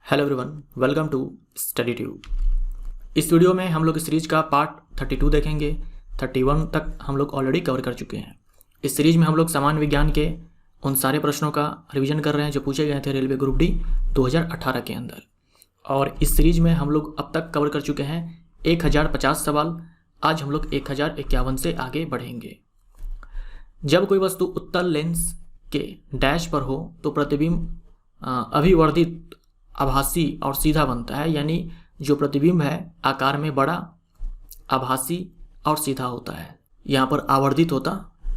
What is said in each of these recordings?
Hello everyone, welcome to study tube. इस video में हम लोग सीरीज का पार्ट 32 देखेंगे। 31 तक हम लोग ऑलरेडी कवर कर चुके हैं। इस सीरीज में हम लोग सामान्य विज्ञान के उन सारे प्रश्नों का रिवीजन कर रहे हैं जो पूछे गए थे रेलवे ग्रुप डी 2018 के अंदर। और इस सीरीज में हम लोग अब तक कवर कर चुके हैं 1050 सवाल। आज हम लोग 1051 से आगे बढ़ेंगे। जब कोई वस्तु उत्तल लेंस के डैश पर हो तो प्रतिबिंब अभिवर्धित, आभासी और सीधा बनता है। यानी जो प्रतिबिंब है आकार में बड़ा, आभासी और सीधा होता है। यहाँ पर आवर्धित होता,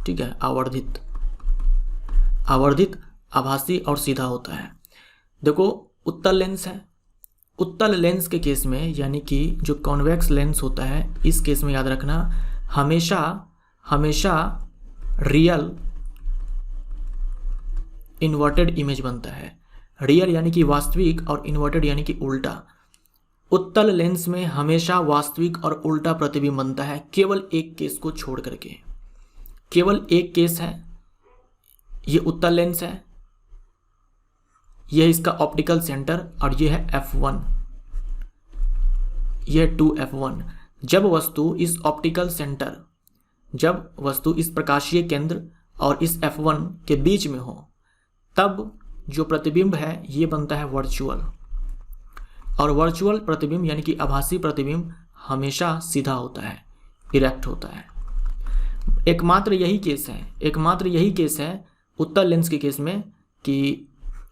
ठीक है, आवर्धित, आभासी और सीधा होता है। देखो उत्तल लेंस है, उत्तल लेंस के केस में यानी कि जो कॉन्वेक्स लेंस होता है, इस केस में याद रखना हमेशा रियल इन्वर्टेड इमेज बनता है। रियल यानी कि वास्तविक और इन्वर्टेड यानी कि उल्टा। उत्तल लेंस में हमेशा वास्तविक और उल्टा प्रतिबिंब बनता है, केवल एक केस को छोड़ करके। केवल एक केस है, ये उत्तल लेंस है, यह इसका ऑप्टिकल सेंटर और यह है F1, यह 2F1। जब वस्तु इस ऑप्टिकल सेंटर, जब वस्तु इस प्रकाशीय केंद्र और इस F1 के बीच में हो, तब जो प्रतिबिंब है ये बनता है वर्चुअल। और वर्चुअल प्रतिबिंब यानी कि आभासी प्रतिबिंब हमेशा सीधा होता है, इरेक्ट होता है। एकमात्र यही केस है उत्तल लेंस के केस में कि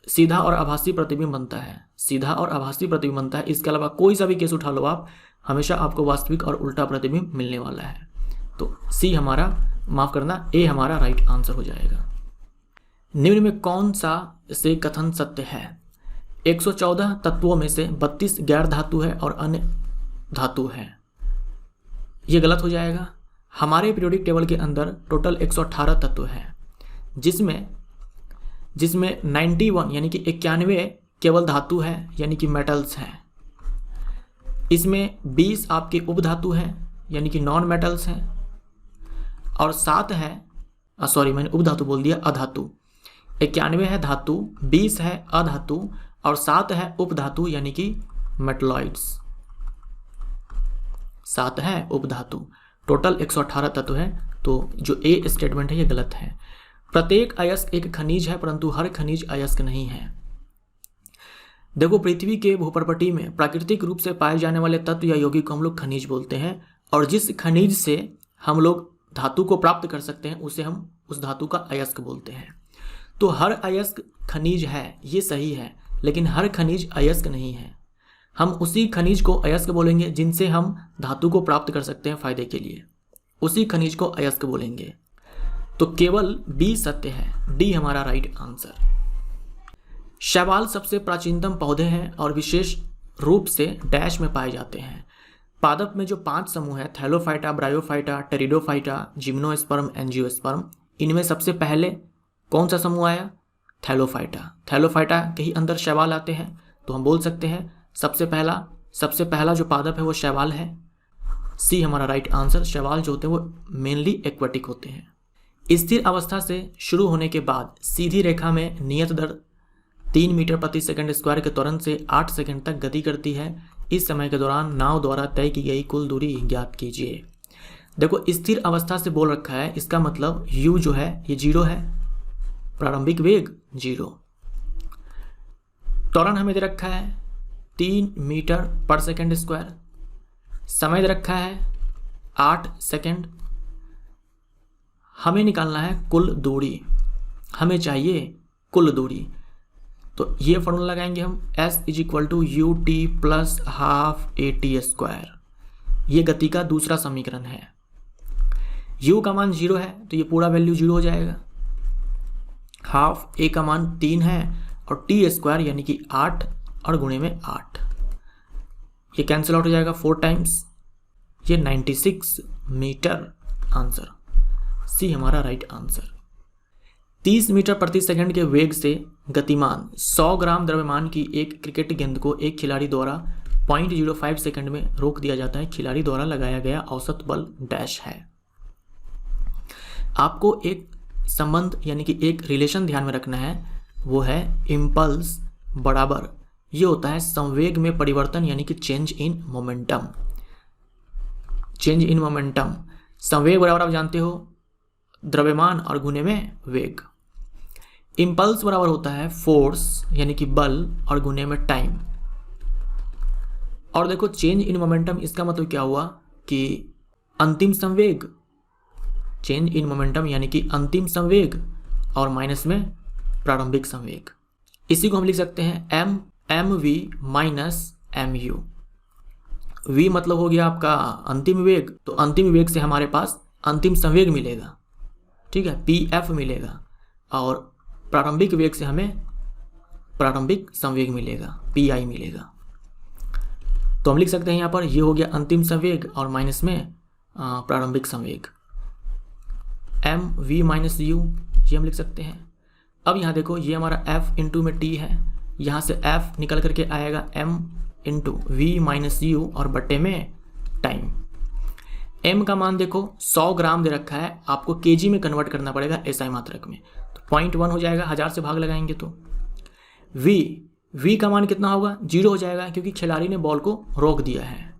सीधा और आभासी प्रतिबिंब बनता है, सीधा और आभासी प्रतिबिंब बनता है। इसके अलावा कोई सा भी केस उठा लो आप, हमेशा आपको वास्तविक और उल्टा प्रतिबिंब मिलने वाला है। तो सी हमारा, माफ करना, ए हमारा राइट आंसर हो जाएगा। निम्न में कौन सा से कथन सत्य है? 114 तत्वों में से 32 गैर धातु है और अन्य धातु है। ये गलत हो जाएगा। हमारे पीरियोडिक टेबल के अंदर टोटल 118 तत्व है, जिसमें 91 यानी कि 91 केवल धातु है यानी कि मेटल्स हैं। इसमें 20 आपके उपधातु हैं यानी कि नॉन मेटल्स हैं, और 7 है, मैंने उपधातु बोल दिया, अधातु। 91 है धातु, 20 है अधातु और 7 है उपधातु यानी कि मेटलॉइड्स। 7 है उपधातु। टोटल 118 तत्व है। तो जो ए स्टेटमेंट है ये गलत है। प्रत्येक अयस्क एक खनिज है परंतु हर खनिज अयस्क नहीं है। देखो, पृथ्वी के भूपर्पटी में प्राकृतिक रूप से पाए जाने वाले तत्व या यौगिक को हम लोग खनिज बोलते हैं, और जिस खनिज से हम लोग धातु को प्राप्त कर सकते हैं उसे हम उस धातु का अयस्क बोलते हैं। तो हर अयस्क खनिज है, ये सही है, लेकिन हर खनिज अयस्क नहीं है। हम उसी खनिज को अयस्क बोलेंगे जिनसे हम धातु को प्राप्त कर सकते हैं फायदे के लिए, उसी खनिज को अयस्क बोलेंगे। तो केवल बी सत्य है, डी हमारा राइट आंसर। शैवाल सबसे प्राचीनतम पौधे हैं और विशेष रूप से डैश में पाए जाते हैं। पादप में जो 5 समूह है, Thallophyta, bryophyta, pteridophyta, gymnosperm, angiosperm, इनमें सबसे पहले कौन सा समूह आया? थैलोफाइटा। थैलोफाइटा के ही अंदर शैवाल आते हैं, तो हम बोल सकते हैं सबसे पहला जो पादप है वो शैवाल है। सी हमारा राइट आंसर। शैवाल जो होते हैं वो मेनली एक्वेटिक होते हैं। स्थिर अवस्था से शुरू होने के बाद सीधी रेखा में नियत दर 3 मीटर प्रति सेकंड स्क्वायर के त्वरण से 8 सेकंड तक गति करती है। इस समय के दौरान नाव द्वारा तय की गई कुल दूरी ज्ञात कीजिए। देखो, स्थिर अवस्था से बोल रखा है, इसका मतलब u जो है ये 0 है, प्रारंभिक वेग 0। त्वरण हमें दे रखा है 3 मीटर पर सेकंड स्क्वायर, समय दे रखा है 8 सेकंड। हमें निकालना है कुल दूरी, हमें चाहिए कुल दूरी। तो ये फॉर्मूला लगाएंगे हम, S = ut + ½ at²। ये गति का दूसरा समीकरण है। u का मान 0 है तो ये पूरा वैल्यू 0 हो जाएगा। ½ a का मान 3 है और t² यानी कि 8 और गुणे में 8, ये कैंसिल आउट हो जाएगा 4 टाइम्स, ये 96 मीटर। आंसर सी हमारा राइट आंसर। 30 मीटर प्रति सेकंड के वेग से गतिमान 100 ग्राम द्रव्यमान की एक क्रिकेट गेंद को एक खिलाड़ी द्वारा 0.05 सेकंड में रोक दिया जाता है। खिलाड़ी द्वारा लगाया गया औसत बल डैश है। आपको एक संबंध यानी कि एक रिलेशन ध्यान में रखना है, वो है इम्पल्स बराबर ये होता है संवेग में परिवर्तन यानी कि change in momentum. Change in momentum, संवेग बराबर आप जानते हो द्रव्यमान और गुने में वेग। इम्पल्स बराबर होता है फोर्स यानी कि बल और गुने में टाइम। और देखो चेंज इन मोमेंटम, इसका मतलब क्या हुआ कि अंतिम संवेग, चेंज इन मोमेंटम यानी कि अंतिम संवेग और माइनस में प्रारंभिक संवेग। इसी को हम लिख सकते हैं M V minus M U. V मतलब हो गया आपका अंतिम वेग, तो अंतिम वेग से हमारे पास अंतिम संवेग मिलेगा, ठीक है, पी एफ मिलेगा, और प्रारंभिक वेग से हमें प्रारंभिक संवेग मिलेगा, पी आई मिलेगा। तो हम लिख सकते हैं यहाँ पर ये हो गया अंतिम संवेग और माइनस में प्रारंभिक संवेग, एम वी माइनस यू, ये हम लिख सकते हैं। अब यहाँ देखो ये हमारा एफ इंटू में टी है, यहाँ से एफ निकल करके आएगा M into V minus U और बट्टे में टाइम। एम का मान देखो 100 ग्राम दे रखा है, आपको केजी में कन्वर्ट करना पड़ेगा एसआई मात्रक में, तो 0.1 हो जाएगा, 1000 से भाग लगाएंगे तो। वी का मान कितना होगा, 0 हो जाएगा क्योंकि खिलाड़ी ने बॉल को रोक दिया है,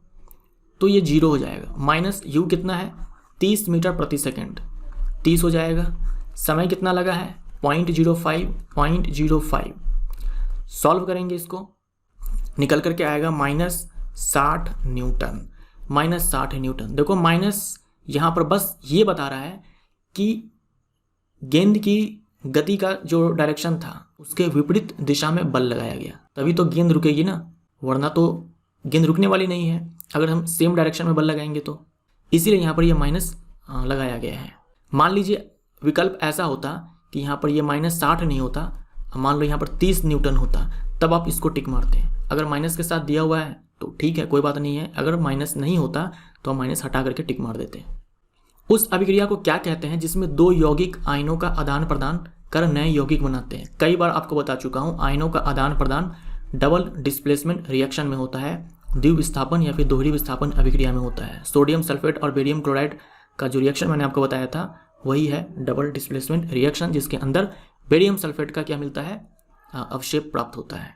तो ये 0 हो जाएगा। माइनस यू कितना है 30 मीटर प्रति सेकेंड, 30 हो जाएगा। समय कितना लगा है 0.05 सॉल्व करेंगे इसको, निकल करके आएगा -60 न्यूटन, -60 न्यूटन। देखो माइनस यहाँ पर बस ये बता रहा है कि गेंद की गति का जो डायरेक्शन था उसके विपरीत दिशा में बल लगाया गया, तभी तो गेंद रुकेगी ना, वरना तो गेंद रुकने वाली नहीं है अगर हम सेम डायरेक्शन में बल लगाएंगे तो, इसीलिए यहाँ पर ये माइनस लगाया गया है। मान लीजिए विकल्प ऐसा होता कि यहाँ पर ये -60 नहीं होता, मान लो यहाँ पर 30 न्यूटन होता, तब आप इसको टिक मारते हैं। अगर माइनस के साथ दिया हुआ है तो ठीक है, कोई बात नहीं है, अगर माइनस नहीं होता तो हम माइनस हटा करके टिक मार देते हैं। उस अभिक्रिया को क्या कहते हैं जिसमें दो यौगिक आयनों का आदान प्रदान कर नए यौगिक बनाते हैं? कई बार आपको बता चुका हूँ, आयनों का आदान प्रदान डबल डिस्प्लेसमेंट रिएक्शन में होता है, द्विविस्थापन या फिर दोहरी विस्थापन अभिक्रिया में होता है। सोडियम सल्फेट और बेरियम क्लोराइड का जो रिएक्शन मैंने आपको बताया था वही है डबल डिस्प्लेसमेंट रिएक्शन, जिसके अंदर बेरियम सल्फेट का क्या मिलता है, अवक्षेप प्राप्त होता है।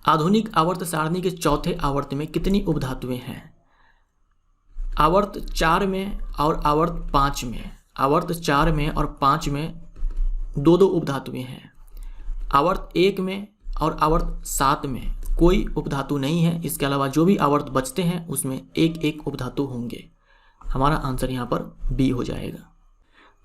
आधुनिक आवर्त सारणी के चौथे आवर्त में कितनी उपधातुएं हैं? आवर्त 4 में और आवर्त 5 में, आवर्त 4 में और 5 में दो उपधातुएं हैं। आवर्त 1 में और आवर्त 7 में कोई उपधातु नहीं है, इसके अलावा जो भी आवर्त बचते हैं उसमें एक एक उपधातु होंगे। हमारा आंसर यहाँ पर बी हो जाएगा।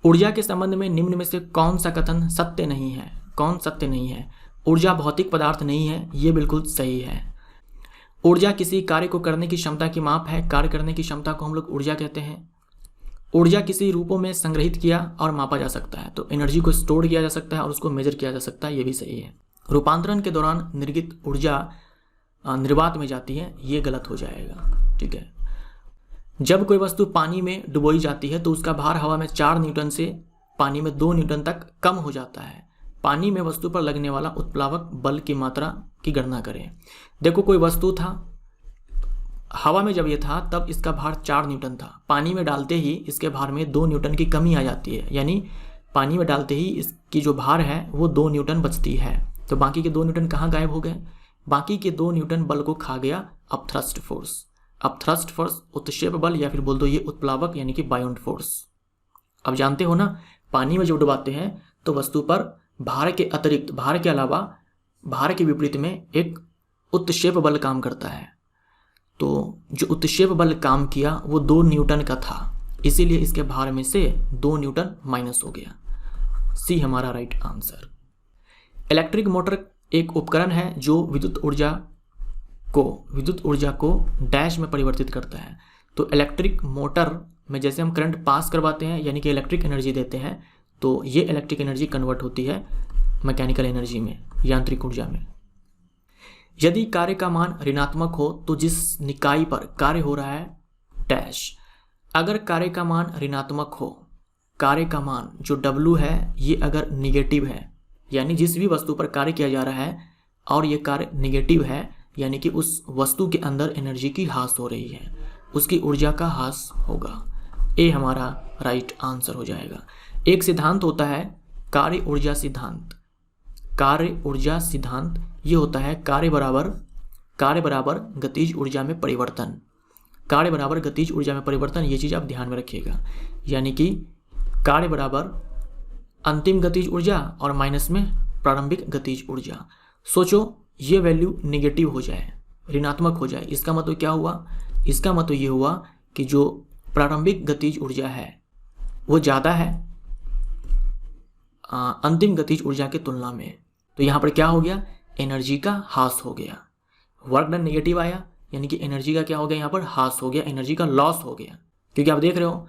ऊर्जा के संबंध में निम्न में से कौन सा कथन सत्य नहीं है? कौन सत्य नहीं है? ऊर्जा भौतिक पदार्थ नहीं है, ये बिल्कुल सही है। ऊर्जा किसी कार्य को करने की क्षमता की माप है, कार्य करने की क्षमता को हम लोग ऊर्जा कहते हैं। ऊर्जा किसी रूपों में संग्रहित किया और मापा जा सकता है, तो एनर्जी को स्टोर किया जा सकता है और उसको मेजर किया जा सकता है, ये भी सही है। रूपांतरण के दौरान निर्गित ऊर्जा निर्वात में जाती है, ये गलत हो जाएगा, ठीक है। जब कोई वस्तु पानी में डुबोई जाती है तो उसका भार हवा में 4 न्यूटन से पानी में 2 न्यूटन तक कम हो जाता है। पानी में वस्तु पर लगने वाला उत्प्लावक बल की मात्रा की गणना करें। देखो कोई वस्तु था, हवा में जब ये था तब इसका भार 4 न्यूटन था, पानी में डालते ही इसके भार में 2 न्यूटन की कमी आ जाती है, यानी पानी में डालते ही इसकी जो भार है वो 2 न्यूटन बचती है, तो बाकी के 2 न्यूटन कहाँ गायब हो गए? बाकी के 2 न्यूटन बल को खा गया अपथ्रस्ट फोर्स। अपथ्रस्ट फोर्स उत्क्षेप बल या फिर बोल दो ये उत्प्लावक यानी कि बायोंट फोर्स। अब जानते हो ना, पानी में जब डुबाते हैं तो वस्तु पर भार के अतिरिक्त, भार के अलावा, भार के विपरीत में एक उत्क्षेप बल काम करता है। तो जो उत्क्षेप बल काम किया वो 2 न्यूटन का था, इसीलिए इसके भार में से 2 न्यूटन माइनस हो गया। सी हमारा राइट आंसर। इलेक्ट्रिक मोटर एक उपकरण है जो विद्युत ऊर्जा को डैश में परिवर्तित करता है। तो इलेक्ट्रिक मोटर में जैसे हम करंट पास करवाते हैं यानी कि इलेक्ट्रिक एनर्जी देते हैं, तो ये इलेक्ट्रिक एनर्जी कन्वर्ट होती है मैकेनिकल एनर्जी में, यांत्रिक ऊर्जा में। यदि कार्य का मान ऋणात्मक हो तो जिस निकाय पर कार्य हो रहा है डैश। अगर कार्य का मान ऋणात्मक हो, कार्य का मान जो W है ये अगर निगेटिव है, यानी जिस भी वस्तु पर कार्य किया जा रहा है और ये कार्य निगेटिव है, यानी कि उस वस्तु के अंदर एनर्जी की ह्रास हो रही है, उसकी ऊर्जा का ह्रास होगा। ए हमारा राइट आंसर हो जाएगा। एक सिद्धांत होता है कार्य ऊर्जा सिद्धांत। कार्य ऊर्जा सिद्धांत ये होता है कार्य बराबर गतिज ऊर्जा में परिवर्तन। कार्य बराबर गतिज ऊर्जा में परिवर्तन, ये चीज़ आप ध्यान में रखिएगा। यानी कि कार्य बराबर अंतिम गतिज ऊर्जा और माइनस में प्रारंभिक गतिज ऊर्जा। सोचो ये वैल्यू नेगेटिव हो जाए, ऋणात्मक हो जाए, इसका मतलब क्या हुआ? इसका मतलब ये हुआ कि जो प्रारंभिक गतिज ऊर्जा है वो ज़्यादा है अंतिम गतिज ऊर्जा की तुलना में। तो यहाँ पर क्या हो गया? एनर्जी का ह्रास हो गया। वर्क डन नेगेटिव आया, यानी कि एनर्जी का क्या हो गया? यहाँ पर ह्रास हो गया, एनर्जी का लॉस हो गया। क्योंकि आप देख रहे हो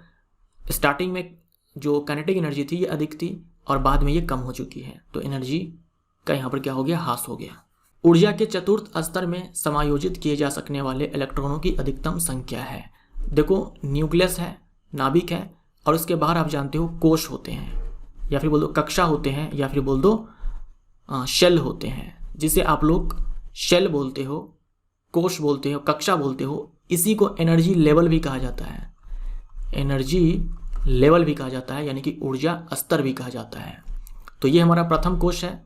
स्टार्टिंग में जो काइनेटिक एनर्जी थी ये अधिक थी और बाद में ये कम हो चुकी है, तो एनर्जी का यहाँ पर क्या हो गया? ह्रास हो गया। ऊर्जा के चतुर्थ स्तर में समायोजित किए जा सकने वाले इलेक्ट्रॉनों की अधिकतम संख्या है। देखो न्यूक्लियस है, नाभिक है, और उसके बाहर आप जानते हो कोश होते हैं, या फिर बोल दो कक्षा होते हैं, या फिर बोल दो शेल होते हैं, जिसे आप लोग शेल बोलते हो, कोश बोलते हो, कक्षा बोलते हो। इसी को एनर्जी लेवल भी कहा जाता है, एनर्जी लेवल भी कहा जाता है, यानी कि ऊर्जा स्तर भी कहा जाता है। तो ये हमारा प्रथम कोश है,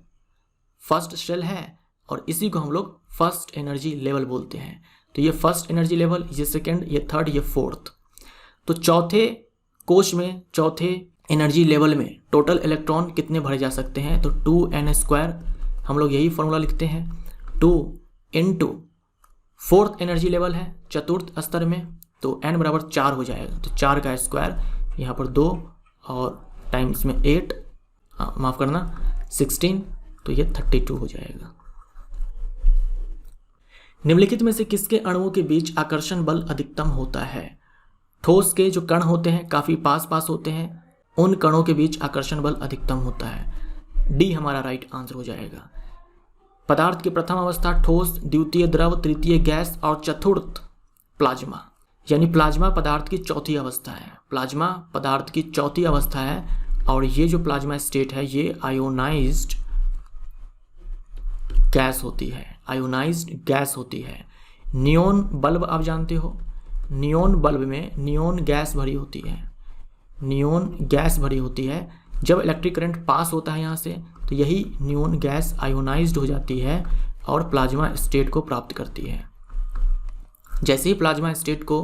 फर्स्ट शेल है, और इसी को हम लोग फर्स्ट एनर्जी लेवल बोलते हैं। तो ये फर्स्ट एनर्जी लेवल, ये सेकेंड, ये थर्ड, ये फोर्थ। तो चौथे कोश में, चौथे एनर्जी लेवल में टोटल इलेक्ट्रॉन कितने भरे जा सकते हैं? तो 2n², हम लोग यही फॉर्मूला लिखते हैं, 2 × फोर्थ एनर्जी लेवल है चतुर्थ स्तर में, तो n बराबर 4 हो जाएगा। तो 4 का स्क्वायर, यहाँ पर 2 और टाइम्स में 8, माफ़ करना 16, तो ये 32 हो जाएगा। निम्नलिखित में से किसके अणुओं के बीच आकर्षण बल अधिकतम होता है? ठोस के जो कण होते हैं काफ़ी पास पास होते हैं, उन कणों के बीच आकर्षण बल अधिकतम होता है। डी हमारा राइट आंसर हो जाएगा। पदार्थ की प्रथम अवस्था ठोस, द्वितीय द्रव, तृतीय गैस और चतुर्थ प्लाज्मा। यानी प्लाज्मा पदार्थ की चौथी अवस्था है, प्लाज्मा पदार्थ की चौथी अवस्था है। और ये जो प्लाज्मा स्टेट है ये आयोनाइज्ड गैस होती है, आयोनाइज्ड गैस होती है। नियोन बल्ब आप जानते हो, नियोन बल्ब में नियोन गैस भरी होती है, नियोन गैस भरी होती है। जब इलेक्ट्रिक करंट पास होता है यहाँ से, तो यही नियोन गैस आयोनाइज्ड हो जाती है और प्लाज्मा स्टेट को प्राप्त करती है। जैसे ही प्लाज्मा स्टेट को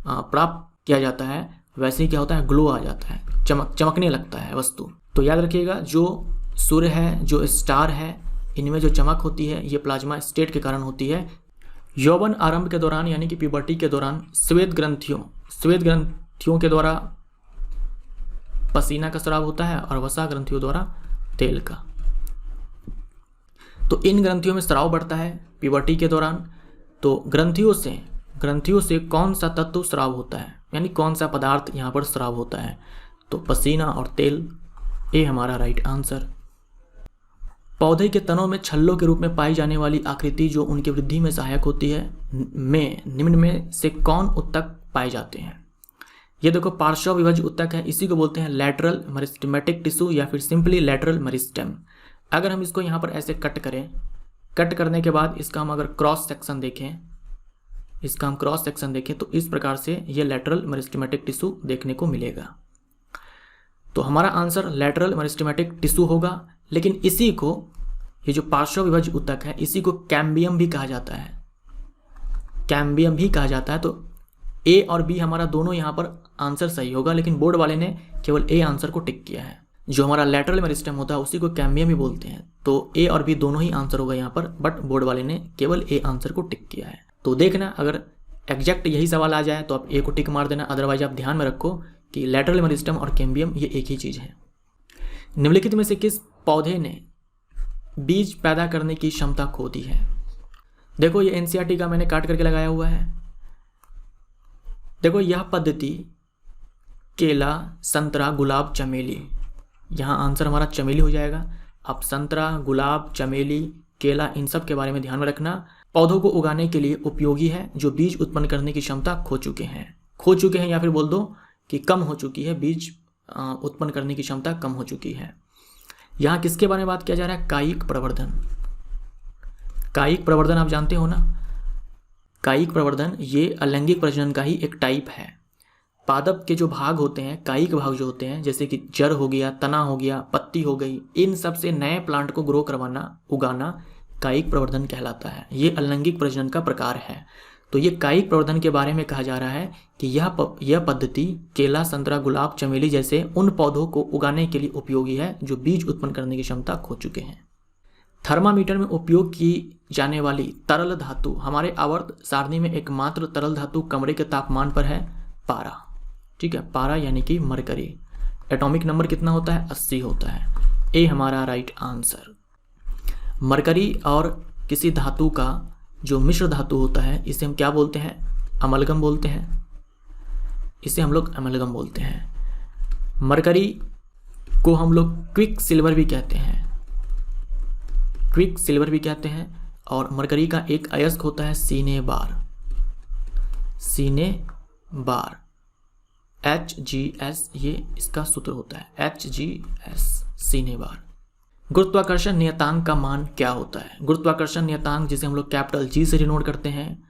प्राप्त किया जाता है, वैसे ही क्या होता है? ग्लो आ जाता है, चमकने लगता है वस्तु। तो याद रखिएगा, जो सूर्य है, जो स्टार है, इनमें जो चमक होती है ये प्लाज्मा स्टेट के कारण होती है। यौवन आरंभ के दौरान, यानी कि प्यूबर्टी के दौरान, श्वेत ग्रंथियों के द्वारा पसीना का स्राव होता है और वसा ग्रंथियों द्वारा तेल का। तो इन ग्रंथियों में स्राव बढ़ता है प्यूबर्टी के दौरान। तो ग्रंथियों से कौन सा तत्व स्राव होता है, यानी कौन सा पदार्थ यहाँ पर स्राव होता है? तो पसीना और तेल, ये हमारा राइट आंसर। पौधे के तनों में छल्लों के रूप में पाई जाने वाली आकृति जो उनकी वृद्धि में सहायक होती है, में निम्न में से कौन उत्तक पाए जाते हैं? ये देखो पार्श्व विभज उत्तक है, इसी को बोलते हैं लैटरल मेरिस्टेमेटिक टिश्यू या फिर सिंपली लैटरल मेरिस्टेम। अगर हम इसको यहाँ पर ऐसे कट करें, कट करने के बाद इसका हम अगर क्रॉस सेक्शन देखें, तो इस प्रकार से ये लैटरल मेरिस्टेमेटिक टिश्यू देखने को मिलेगा। तो हमारा आंसर लैटरल मेरिस्टेमेटिक टिश्यू होगा। लेकिन इसी को, ये जो पार्श्व विभज उत्तक है, इसी को कैम्बियम भी कहा जाता है, कैम्बियम भी कहा जाता है। तो ए और बी हमारा दोनों यहाँ पर आंसर सही होगा, लेकिन बोर्ड वाले ने केवल ए आंसर को टिक किया है। जो हमारा लैटरल मेरिस्टेम होता है उसी को कैम्बियम ही बोलते हैं। तो ए और बी दोनों ही आंसर होगा यहाँ पर, बट बोर्ड वाले ने केवल ए आंसर को टिक किया है। तो देखना, अगर एग्जैक्ट यही सवाल आ जाए तो आप ए को टिक मार देना, अदरवाइज आप ध्यान में रखो कि लैटरल मेरिस्टेम और कैम्बियम ये एक ही चीज़ है। निम्नलिखित में से किस पौधे ने बीज पैदा करने की क्षमता खो दी है? देखो ये एनसीईआरटी का मैंने काट करके लगाया हुआ है। देखो यह पद्धति केला, संतरा, गुलाब, चमेली, यहाँ आंसर हमारा चमेली हो जाएगा। अब संतरा, गुलाब, चमेली, केला, इन सब के बारे में ध्यान में रखना। पौधों को उगाने के लिए उपयोगी है जो बीज उत्पन्न करने की क्षमता खो चुके हैं या फिर बोल दो कि कम हो चुकी है, बीज उत्पन्न करने की क्षमता कम हो चुकी है। यहाँ किसके बारे में बात किया जा रहा है? कायिक प्रवर्धन। कायिक प्रवर्धन आप जानते हो ना, कायिक प्रवर्धन ये अलैंगिक प्रजनन का ही एक टाइप है। पादप के जो भाग होते हैं, कायिक भाग जो होते हैं, जैसे कि जड़ हो गया, तना हो गया, पत्ती हो गई, इन सब से नए प्लांट को ग्रो करवाना, उगाना कायिक प्रवर्धन कहलाता है। ये अलैंगिक प्रजनन का प्रकार है। तो ये कायिक प्रवर्धन के बारे में कहा जा रहा है कि यह पद्धति केला, संतरा, गुलाब, चमेली जैसे उन पौधों को उगाने के लिए उपयोगी है जो बीज उत्पन्न करने की क्षमता खो चुके हैं। थर्मामीटर में उपयोग की जाने वाली तरल धातु, हमारे आवर्त सारणी में एकमात्र तरल धातु कमरे के तापमान पर है पारा। ठीक है, पारा यानी कि मरकरी। एटॉमिक नंबर कितना होता है? 80 होता है। ए हमारा राइट आंसर। मरकरी और किसी धातु का जो मिश्र धातु होता है इसे हम क्या बोलते हैं? अमलगम बोलते हैं। इसे हम लोग अमलगम बोलते हैं। मरकरी को हम लोग क्विक सिल्वर भी कहते हैं, क्विक सिल्वर भी कहते हैं। और मरकरी का एक अयस्क होता है सीने बार, सीने बार, HGS, ये इसका सूत्र होता है HGS, सीने बार। गुरुत्वाकर्षण नियतांक का मान क्या होता है? गुरुत्वाकर्षण नियतांक जिसे हम लोग कैपिटल G से डिनोट करते हैं,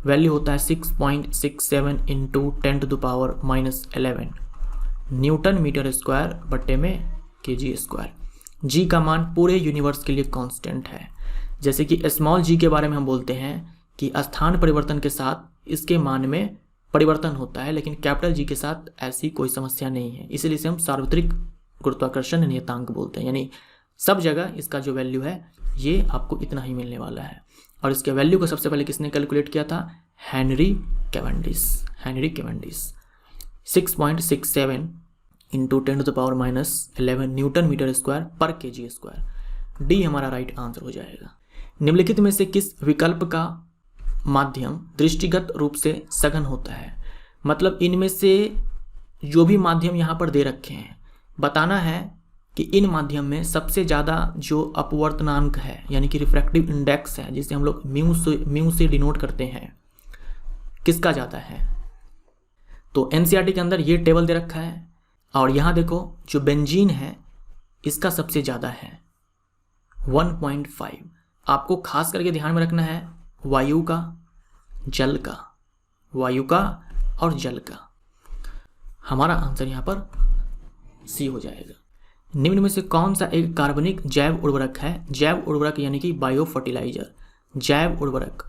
वैल्यू होता है 6.67 × 10⁻11 न्यूटन मीटर स्क्वायर बट्टे में kg स्क्वायर। जी का मान पूरे यूनिवर्स के लिए कांस्टेंट है। जैसे कि स्मॉल जी के बारे में हम बोलते हैं कि स्थान परिवर्तन के साथ इसके मान में परिवर्तन होता है, लेकिन कैपिटल जी के साथ ऐसी कोई समस्या नहीं है, इसलिए इसे हम सार्वत्रिक गुरुत्वाकर्षण नियतांक बोलते हैं। यानी सब जगह इसका जो वैल्यू है ये आपको इतना ही मिलने वाला है। और इसके वैल्यू को सबसे पहले किसने कैलकुलेट किया था? Henry Cavendish. Henry Cavendish 6.67 × 10⁻11 newton metre square पर kg स्क्वायर। डी हमारा राइट आंसर हो जाएगा। निम्नलिखित में से किस विकल्प का माध्यम दृष्टिगत रूप से सघन होता है? मतलब इनमें से जो भी माध्यम यहाँ पर दे रखे हैं, बताना है कि इन माध्यम में सबसे ज़्यादा जो अपवर्तनांक है यानी कि रिफ्रैक्टिव इंडेक्स है, जिसे हम लोग म्यू से डिनोट करते हैं, किसका ज़्यादा है? तो एनसीईआरटी के अंदर ये टेबल दे रखा है और यहाँ देखो जो बेंजीन है इसका सबसे ज़्यादा है 1.5। आपको खास करके ध्यान में रखना है वायु का, जल का, वायु का और जल का। हमारा आंसर यहाँ पर सी हो जाएगा। निम्न में से कौन सा एक कार्बनिक जैव उर्वरक है? जैव उर्वरक यानी कि बायो फर्टिलाइजर। जैव उर्वरक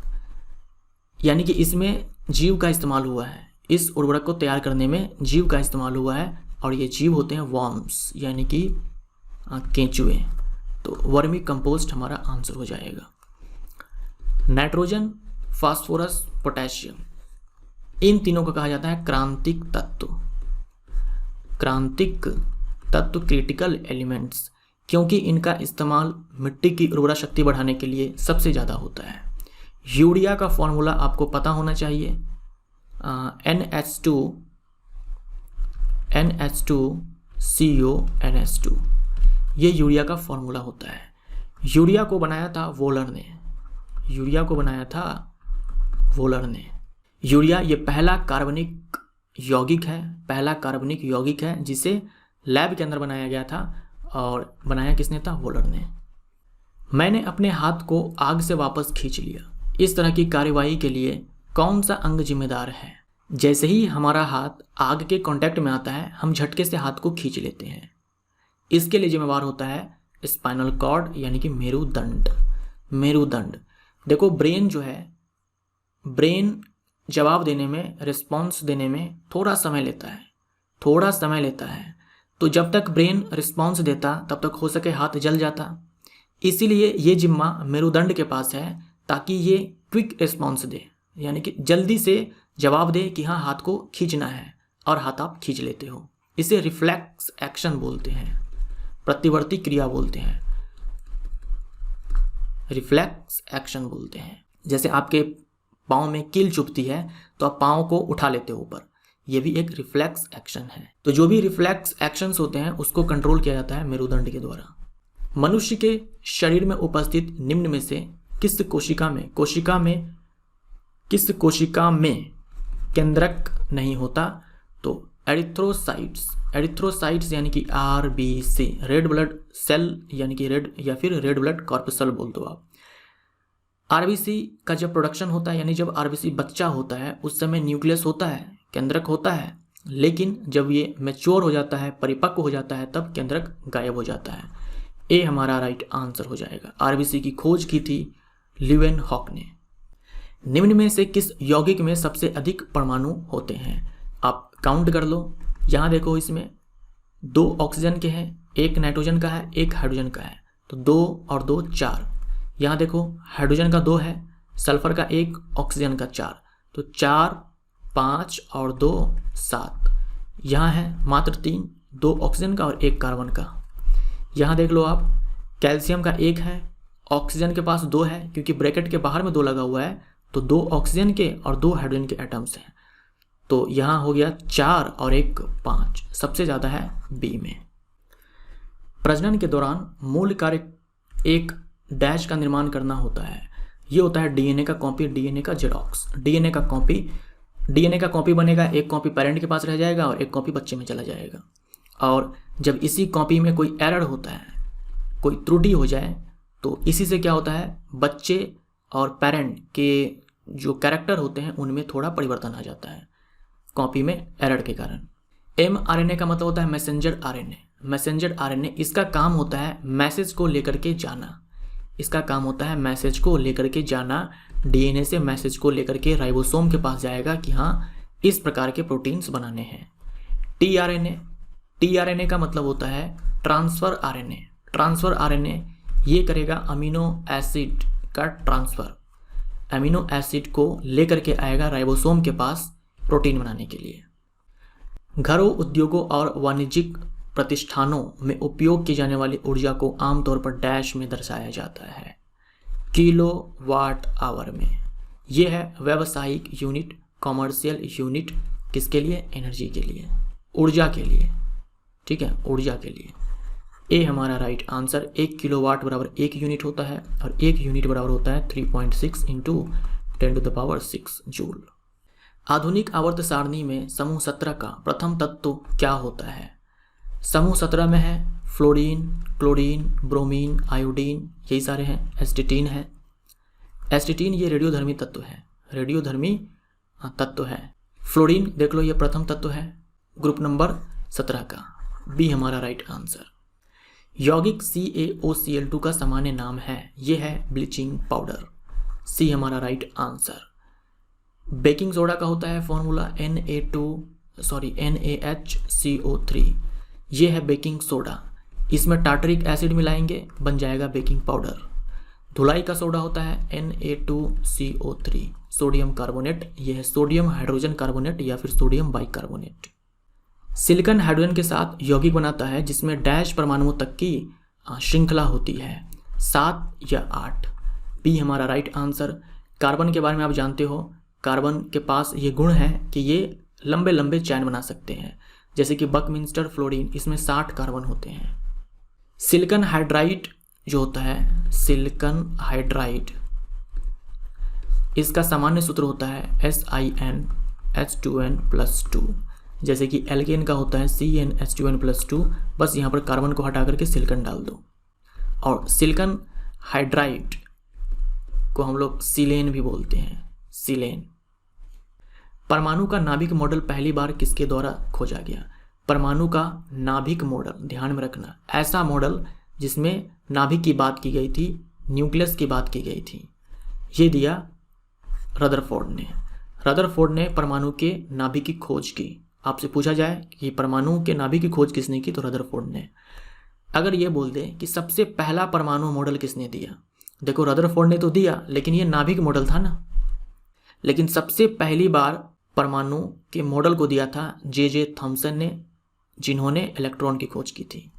यानी कि इसमें जीव का इस्तेमाल हुआ है, इस उर्वरक को तैयार करने में जीव का इस्तेमाल हुआ है और ये जीव होते हैं वर्म्स यानी कि केंचुए। तो वर्मी कंपोस्ट हमारा आंसर हो जाएगा। नाइट्रोजन, फास्फोरस, पोटेशियम, इन तीनों को कहा जाता है क्रांतिक तत्व। क्रांतिक तत्व, क्रिटिकल एलिमेंट्स, क्योंकि इनका इस्तेमाल मिट्टी की उर्वरा शक्ति बढ़ाने के लिए सबसे ज़्यादा होता है। यूरिया का फॉर्मूला आपको पता होना चाहिए, NH2CO ये यूरिया का फॉर्मूला होता है। यूरिया को बनाया था वोलर ने, यूरिया को बनाया था वोलर ने। यूरिया ये पहला कार्बनिक यौगिक है, पहला कार्बनिक यौगिक है जिसे लैब के अंदर बनाया गया था और बनाया किसने था? वोलर ने। मैंने अपने हाथ को आग से वापस खींच लिया, इस तरह की कार्यवाही के लिए कौन सा अंग जिम्मेदार है? जैसे ही हमारा हाथ आग के कांटेक्ट में आता है हम झटके से हाथ को खींच लेते हैं, इसके लिए जिम्मेवार होता है स्पाइनल कॉर्ड यानी कि मेरुदंड। मेरुदंड देखो, ब्रेन जो है, ब्रेन जवाब देने में, रिस्पॉन्स देने में थोड़ा समय लेता है, थोड़ा समय लेता है। तो जब तक ब्रेन रिस्पॉन्स देता तब तक हो सके हाथ जल जाता, इसीलिए ये जिम्मा मेरुदंड के पास है ताकि ये क्विक रिस्पॉन्स दे, यानी कि जल्दी से जवाब दे कि हाँ हाथ को खींचना है, और हाथ आप खींच लेते हो। इसे रिफ्लेक्स एक्शन बोलते हैं, प्रतिवर्ती क्रिया बोलते हैं, रिफ्लेक्स एक्शन बोलते हैं। जैसे आपके पाँव में कील चुभती है तो आप पाँव को उठा लेते हो ऊपर, ये भी एक रिफ्लेक्स एक्शन है। तो जो भी रिफ्लेक्स एक्शंस होते हैं उसको कंट्रोल किया जाता है मेरुदंड के द्वारा। मनुष्य के शरीर में उपस्थित निम्न में से किस कोशिका में केंद्रक नहीं होता? तो एरिथ्रोसाइट्स, एरिथ्रोसाइट्स यानी कि RBC, रेड ब्लड सेल यानी कि रेड, या फिर रेड ब्लड कॉर्पसल बोल दो आप। RBC का जब प्रोडक्शन होता है यानी जब RBC बच्चा होता है उस समय न्यूक्लियस होता है, केंद्रक होता है, लेकिन जब ये मैच्योर हो जाता है, परिपक्व हो जाता है, तब केंद्रक गायब हो जाता है। ए हमारा राइट आंसर हो जाएगा। आरबीसी की खोज की थी ल्यूवेनहॉक ने। निम्न में से किस यौगिक में सबसे अधिक परमाणु होते हैं? आप काउंट कर लो। यहाँ देखो, इसमें 2 ऑक्सीजन के हैं, 1 नाइट्रोजन का है, 1 हाइड्रोजन का है, तो 2 और 2 4। यहाँ देखो हाइड्रोजन का 2 है, सल्फर का 1, ऑक्सीजन का 4, तो 4 5 और 2 7। यहाँ है मात्र 3, 2 ऑक्सीजन का और 1 कार्बन का। यहाँ देख लो आप, कैल्शियम का 1 है, ऑक्सीजन के पास 2 है, क्योंकि ब्रैकेट के बाहर में 2 लगा हुआ है, तो 2 ऑक्सीजन के और 2 हाइड्रोजन के एटम्स हैं, तो यहाँ हो गया 4 और 1 5। सबसे ज़्यादा है बी में। प्रजनन के दौरान मूल कार्य एक डैश का निर्माण करना होता है। ये होता है डीएनए का कॉपी, डीएनए का जेरॉक्स। डीएनए का कॉपी बनेगा, एक कॉपी पेरेंट के पास रह जाएगा और एक कॉपी बच्चे में चला जाएगा। और जब इसी कॉपी में कोई एरर होता है, कोई त्रुटि हो जाए, तो इसी से क्या होता है, बच्चे और पेरेंट के जो कैरेक्टर होते हैं उनमें थोड़ा परिवर्तन आ जाता है कॉपी में एरर के कारण। mRNA का मतलब होता है मैसेंजर आरएनए। मैसेंजर आरएनए, इसका काम होता है मैसेज को लेकर के जाना। इसका काम होता है मैसेज को लेकर के जाना। डीएनए से मैसेज को लेकर के राइबोसोम के पास जाएगा कि हाँ इस प्रकार के प्रोटीन्स बनाने हैं। टीआरएनए का मतलब होता है ट्रांसफर आरएनए। ट्रांसफर आरएनए ये करेगा अमीनो एसिड का ट्रांसफर। अमीनो एसिड को लेकर के आएगा राइबोसोम के पास प्रोटीन बनाने के लिए। घरों, उद्योगों और वाणिज्यिक प्रतिष्ठानों में उपयोग की जाने वाली ऊर्जा को आमतौर पर डैश में दर्शाया जाता है, किलोवाट आवर में। यह है व्यावसायिक यूनिट, कॉमर्शियल यूनिट। किसके लिए? एनर्जी के लिए, ऊर्जा के लिए। ठीक है, ऊर्जा के लिए। ए हमारा राइट आंसर। 1 किलोवाट बराबर 1 यूनिट होता है और 1 यूनिट बराबर होता है 3.6 × 10⁻6 जूल। आधुनिक आवर्त सारणी में समूह 17 का प्रथम तत्व क्या होता है? समूह 17 में है फ्लोरीन, क्लोरीन, ब्रोमीन, आयोडीन, यही सारे हैं। एस्टिटीन है। एस्टिटीन ये रेडियोधर्मी तत्व है, रेडियोधर्मी तत्व है। फ्लोरीन देख लो, ये प्रथम तत्व है ग्रुप नंबर 17 का। बी हमारा राइट आंसर। यौगिक CaOCl2 का सामान्य नाम है, ये है ब्लीचिंग पाउडर। सी हमारा राइट आंसर। बेकिंग सोडा का होता है फॉर्मूला NaHCO3, ये है बेकिंग सोडा। इसमें टार्टरिक एसिड मिलाएंगे, बन जाएगा बेकिंग पाउडर। धुलाई का सोडा होता है Na2CO3, सोडियम कार्बोनेट, यह है सोडियम हाइड्रोजन कार्बोनेट या फिर सोडियम बाइकार्बोनेट। सिलिकॉन हाइड्रोजन के साथ यौगिक बनाता है जिसमें डैश परमाणुओं तक की श्रृंखला होती है, 7 या 8। बी हमारा राइट आंसर। कार्बन के बारे में आप जानते हो, कार्बन के पास ये गुण है कि ये लंबे लंबे चैन बना सकते हैं, जैसे कि बकमिंस्टर फ्लोरीन, इसमें 60 कार्बन होते हैं। सिलिकॉन हाइड्राइड जो होता है, सिलिकॉन हाइड्राइड, इसका सामान्य सूत्र होता है SiNH2n+2, जैसे कि एल्केन का होता है CnH2n+2। बस यहाँ पर कार्बन को हटा करके सिलिकॉन डाल दो। और सिलिकॉन हाइड्राइड को हम लोग सिलेन भी बोलते हैं, सिलेन। परमाणु का नाभिक मॉडल पहली बार किसके द्वारा खोजा गया? परमाणु का नाभिक मॉडल, ध्यान में रखना, ऐसा मॉडल जिसमें नाभिक की बात की गई थी, न्यूक्लियस की बात की गई थी, ये दिया रदरफोर्ड ने। रदरफोर्ड ने परमाणु के नाभिक की खोज की। आपसे पूछा जाए कि परमाणु के नाभिक की खोज किसने की, तो रदरफोर्ड ने। अगर ये बोल दे कि सबसे पहला परमाणु मॉडल किसने दिया, देखो रदरफोर्ड ने तो दिया, लेकिन ये नाभिक मॉडल था ना। लेकिन सबसे पहली बार परमाणु के मॉडल को दिया था J.J. थॉमसन ने, जिन्होंने इलेक्ट्रॉन की खोज की थी।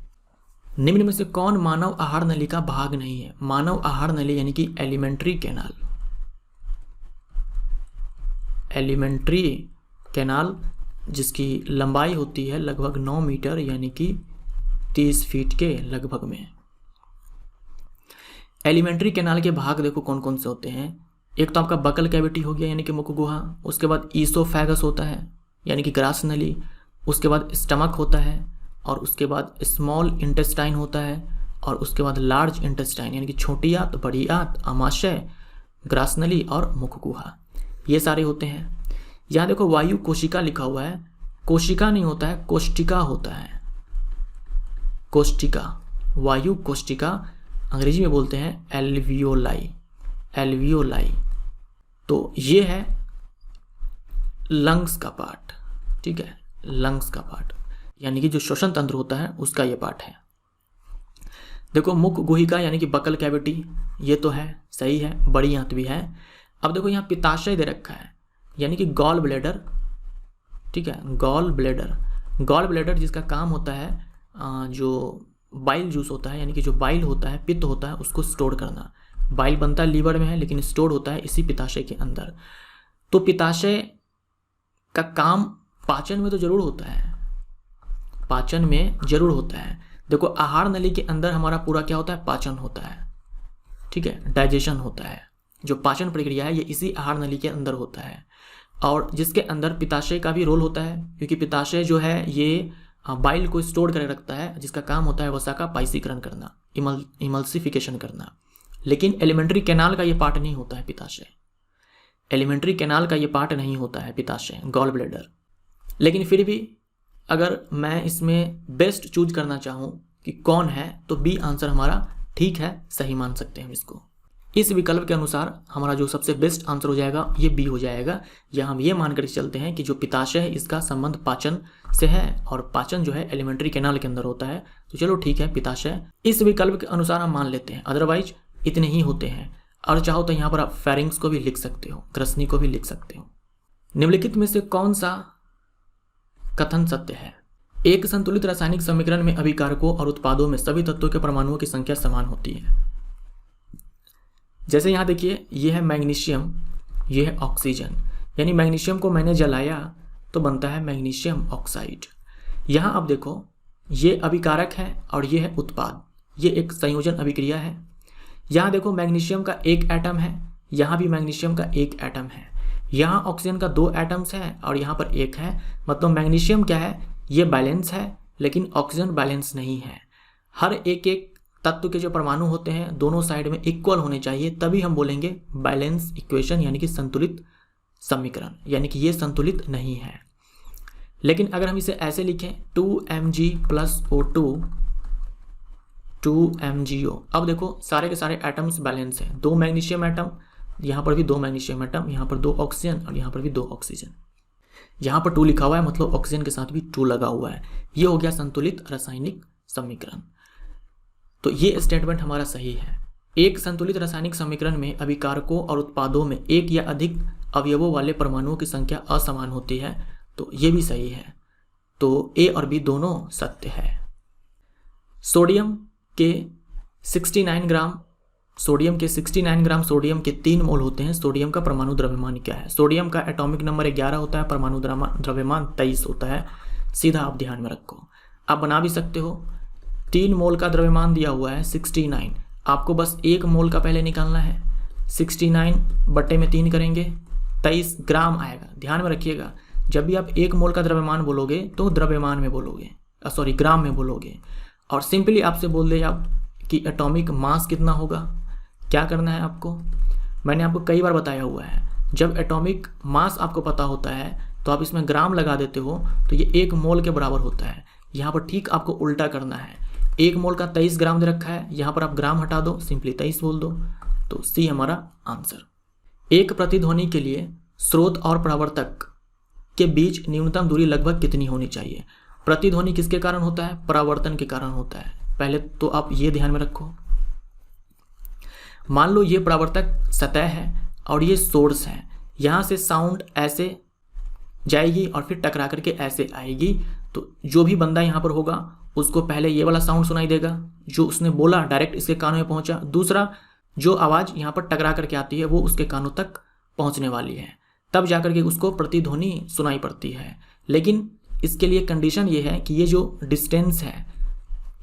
निम्न में से कौन मानव आहार नली का भाग नहीं है? मानव आहार नली यानी कि एलिमेंट्री कैनाल। एलिमेंट्री कैनाल जिसकी लंबाई होती है लगभग 9 मीटर यानी कि 30 फीट के लगभग में। एलिमेंट्री कैनाल के भाग देखो कौन कौन से होते हैं। एक तो आपका बकल कैविटी हो गया यानी कि मुख गुहा, उसके बाद ईसोफेगस होता है यानी कि ग्रास नली, उसके बाद स्टमक होता है, और उसके बाद स्मॉल इंटेस्टाइन होता है, और उसके बाद लार्ज इंटेस्टाइन यानी कि छोटी आंत, बड़ी आंत, आमाशय, ग्रास नली और मुख गुहा, ये सारे होते हैं। यहाँ देखो वायु कोशिका लिखा हुआ है, कोशिका नहीं होता है, कोष्टिका होता है। कोष्टिका वायु कोष्ठिका, अंग्रेजी में बोलते हैं एल्वियोलाई, एल्वियोलाई। तो ये है लंग्स का पार्ट, ठीक है, लंग्स का पार्ट, यानी कि जो श्वसन तंत्र होता है उसका ये पार्ट है। देखो मुख गुहिका यानी कि बकल कैविटी, ये तो है, सही है, बड़ी आंत भी है। अब देखो यहाँ पित्ताशय दे रखा है, यानी कि गॉल ब्लैडर, ठीक है, गॉल ब्लैडर। गॉल ब्लैडर जिसका काम होता है जो बाइल जूस होता है, यानी कि जो बाइल होता है, पित्त होता है, उसको स्टोर करना। बाइल बनता है लीवर में है, लेकिन स्टोर होता है इसी पित्ताशय के अंदर। तो पित्ताशय का काम पाचन में तो जरूर होता है, पाचन में जरूर होता है। देखो आहार नली के अंदर हमारा पूरा क्या होता है, पाचन होता है, ठीक है, डाइजेशन होता है। जो पाचन प्रक्रिया है ये इसी आहार नली के अंदर होता है, और जिसके अंदर पित्ताशय का भी रोल होता है, क्योंकि पित्ताशय जो है ये बाइल को स्टोर करके रखता है, जिसका काम होता है वसा का पाइसीकरण करना, इमल्सिफिकेशन करना। लेकिन एलिमेंट्री कैनाल का ये पार्ट नहीं होता है पित्ताशय, एलिमेंट्री कैनाल का ये पार्ट नहीं होता है पित्ताशय, गॉल ब्लैडर। लेकिन फिर भी अगर मैं इसमें बेस्ट चूज करना चाहूँ कि कौन है, तो बी आंसर हमारा ठीक है, सही मान सकते हैं हम इसको। इस विकल्प के अनुसार हमारा जो सबसे बेस्ट आंसर हो जाएगा ये बी हो जाएगा। या हम ये मान कर चलते हैं कि जो पित्ताशय है इसका संबंध पाचन से है, और पाचन जो है एलिमेंट्री कैनाल के अंदर होता है। तो चलो ठीक है, पित्ताशय इस विकल्प के अनुसार हम मान लेते हैं, अदरवाइज इतने ही होते हैं। और चाहो तो यहाँ पर आप फेरिंग्स को भी लिख सकते हो, ग्रसनी को भी लिख सकते हो। निम्नलिखित में से कौन सा कथन सत्य है? एक संतुलित रासायनिक समीकरण में अभिकारकों और उत्पादों में सभी तत्वों के परमाणुओं की संख्या समान होती है। जैसे यहाँ देखिए, ये है मैग्नीशियम, ये है ऑक्सीजन, यानी मैग्नीशियम को मैंने जलाया तो बनता है मैग्नीशियम ऑक्साइड। यहाँ अब देखो, ये अभिकारक है और ये है उत्पाद, ये एक संयोजन अभिक्रिया है। यहाँ देखो मैग्नीशियम का एक एटम है, यहाँ भी मैग्नीशियम का एक एटम है, यहाँ ऑक्सीजन का 2 एटम्स हैं और यहाँ पर एक है। मतलब मैग्नीशियम क्या है, ये बैलेंस है, लेकिन ऑक्सीजन बैलेंस नहीं है। हर एक एक तत्व के जो परमाणु होते हैं दोनों साइड में इक्वल होने चाहिए, तभी हम बोलेंगे बैलेंस इक्वेशन, यानी कि संतुलित समीकरण, यानी कि ये संतुलित नहीं है। लेकिन अगर हम इसे ऐसे लिखें 2Mg + O2 2MgO, अब देखो सारे के सारे एटम्स बैलेंस हैं, 2 मैग्नीशियम एटम, यहाँ पर भी 2 मैग्नीशियम एटम, यहाँ पर 2 ऑक्सीजन और यहाँ पर भी 2 ऑक्सीजन। यहाँ पर 2 लिखा हुआ है, मतलब ऑक्सीजन के साथ भी 2 लगा हुआ है। ये हो गया संतुलित रासायनिक समीकरण। तो ये स्टेटमेंट हमारा सही है। एक संतुलित रासायनिक समीकरण में अभिकारकों और उत्पादों में एक या अधिक अवयवों वाले परमाणुओं की संख्या असमान होती है, तो ये भी सही है। तो ए और बी दोनों सत्य है। सोडियम के 69 ग्राम सोडियम के 3 मोल होते हैं। सोडियम का परमाणु द्रव्यमान क्या है? सोडियम का एटॉमिक नंबर 11 होता है, परमाणु द्रव्यमान 23 होता है। सीधा आप ध्यान में रखो, आप बना भी सकते हो। 3 मोल का द्रव्यमान दिया हुआ है 69, आपको बस 1 मोल का पहले निकालना है। 69 बट्टे में 3 करेंगे, 23 ग्राम आएगा। ध्यान में रखिएगा, जब भी आप 1 मोल का द्रव्यमान बोलोगे तो द्रव्यमान में बोलोगे, ग्राम में बोलोगे। और सिंपली आपसे बोल दे आप कि एटॉमिक मास कितना होगा, क्या करना है आपको, मैंने आपको कई बार बताया हुआ है। जब एटॉमिक मास आपको पता होता है तो आप इसमें ग्राम लगा देते हो, तो ये 1 मोल के बराबर होता है। यहाँ पर ठीक आपको उल्टा करना है। 1 मोल का 23 ग्राम दे रखा है, यहाँ पर आप ग्राम हटा दो, सिंपली 23 बोल दो। तो सी हमारा आंसर। एक प्रतिध्वनि के लिए स्रोत और परावर्तक के बीच न्यूनतम दूरी लगभग कितनी होनी चाहिए? प्रतिध्वनि किसके कारण होता है? परावर्तन के कारण होता है। पहले तो आप ये ध्यान में रखो। मान लो ये परावर्तक सतह है और ये सोर्स है, यहाँ से साउंड ऐसे जाएगी और फिर टकरा करके ऐसे आएगी। तो जो भी बंदा यहाँ पर होगा उसको पहले ये वाला साउंड सुनाई देगा, जो उसने बोला डायरेक्ट इसके कानों में पहुंचा। दूसरा, जो आवाज़ यहाँ पर टकरा करके आती है वो उसके कानों तक पहुंचने वाली है, तब जाकर के उसको प्रतिध्वनि सुनाई पड़ती है। लेकिन इसके लिए कंडीशन ये है कि ये जो डिस्टेंस है,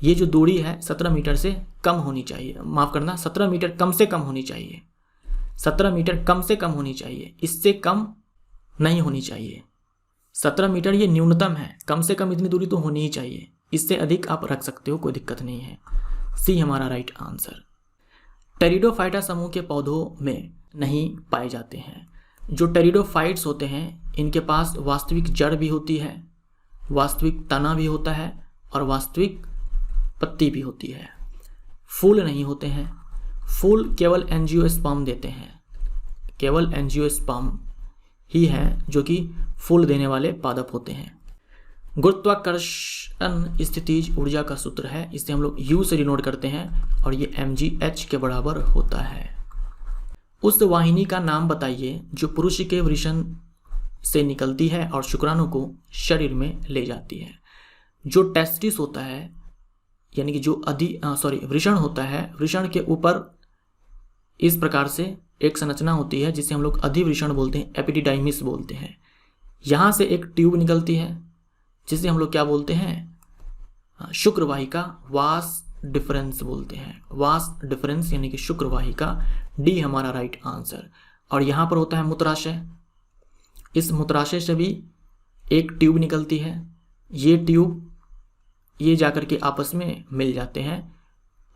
ये जो दूरी है 17 मीटर से कम होनी चाहिए। माफ़ करना, 17 मीटर कम से कम होनी चाहिए। 17 मीटर कम से कम होनी चाहिए, इससे कम नहीं होनी चाहिए। 17 मीटर ये न्यूनतम है, कम से कम इतनी दूरी तो होनी ही चाहिए। इससे अधिक आप रख सकते हो, कोई दिक्कत नहीं है। सी हमारा राइट आंसर। टेरिडोफाइटा समूह के पौधों में नहीं पाए जाते हैं। जो टेरिडोफाइट्स होते हैं इनके पास वास्तविक जड़ भी होती है, वास्तविक तना भी होता है और वास्तविक पत्ती भी होती है। फूल नहीं होते हैं। फूल केवल एंजियोस्पर्म देते हैं, केवल एंजियोस्पर्म ही हैं जो कि फूल देने वाले पादप होते हैं। गुरुत्वाकर्षण स्थितिज ऊर्जा का सूत्र है, इसे हम लोग U से डिनोट करते हैं और ये mgh के बराबर होता है। उस वाहिनी का नाम बताइए जो पुरुष के वृषण से निकलती है और शुक्राणु को शरीर में ले जाती है। जो टेस्टिस होता है, यानी कि जो वृषण होता है, वृषण के ऊपर इस प्रकार से एक संरचना होती है जिसे हम लोग अधिवृषण बोलते हैं, एपिडिडाइमिस बोलते हैं। यहाँ से एक ट्यूब निकलती है जिसे हम लोग क्या बोलते हैं, शुक्रवाहिका, वास डिफरेंस बोलते हैं। वास डिफरेंस यानी कि शुक्रवाहिका, डी हमारा राइट आंसर। और यहाँ पर होता है मूत्राशय। इस मूत्राशय से भी एक ट्यूब निकलती है। ये ट्यूब ये जाकर के आपस में मिल जाते हैं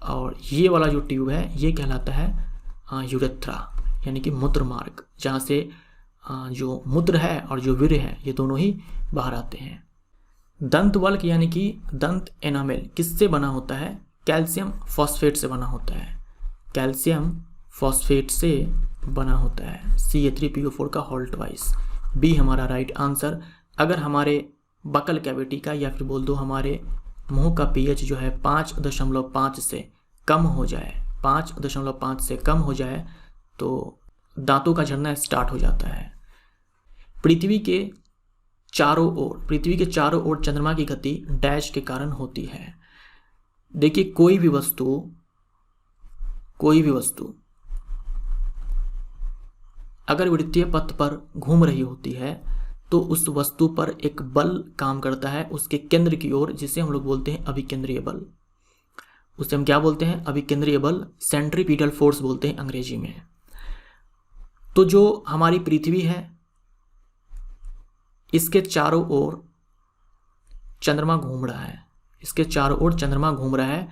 और ये वाला जो ट्यूब है ये कहलाता है यूरेथ्रा, यानी कि मूत्र मार्ग, जहाँ से जो मूत्र है और जो वीर्य है ये दोनों ही बाहर आते हैं। दंत वल्क यानी कि दंत एनामेल किससे बना होता है? कैल्शियम फॉस्फेट से बना होता है। कैल्शियम फॉस्फेट से बना होता है, Ca3PO4 का होल ट्वाइस। बी हमारा राइट आंसर। अगर हमारे बकल कैविटी का या फिर बोल दो हमारे मुंह का pH जो है 5.5 से कम हो जाए, 5.5 से कम हो जाए तो दांतों का झड़ना स्टार्ट हो जाता है। पृथ्वी के चारों ओर चंद्रमा की गति डैश के कारण होती है। देखिए कोई भी वस्तु अगर वृत्तीय पथ पर घूम रही होती है तो उस वस्तु पर एक बल काम करता है उसके केंद्र की ओर, जिसे हम लोग बोलते हैं अभिकेंद्रीय बल। उसे हम क्या बोलते हैं? अभिकेंद्रीय बल, सेंट्रीपिटल फोर्स बोलते हैं अंग्रेजी में। तो जो हमारी पृथ्वी है इसके चारों ओर चंद्रमा घूम रहा है, इसके चारों ओर चंद्रमा घूम रहा है,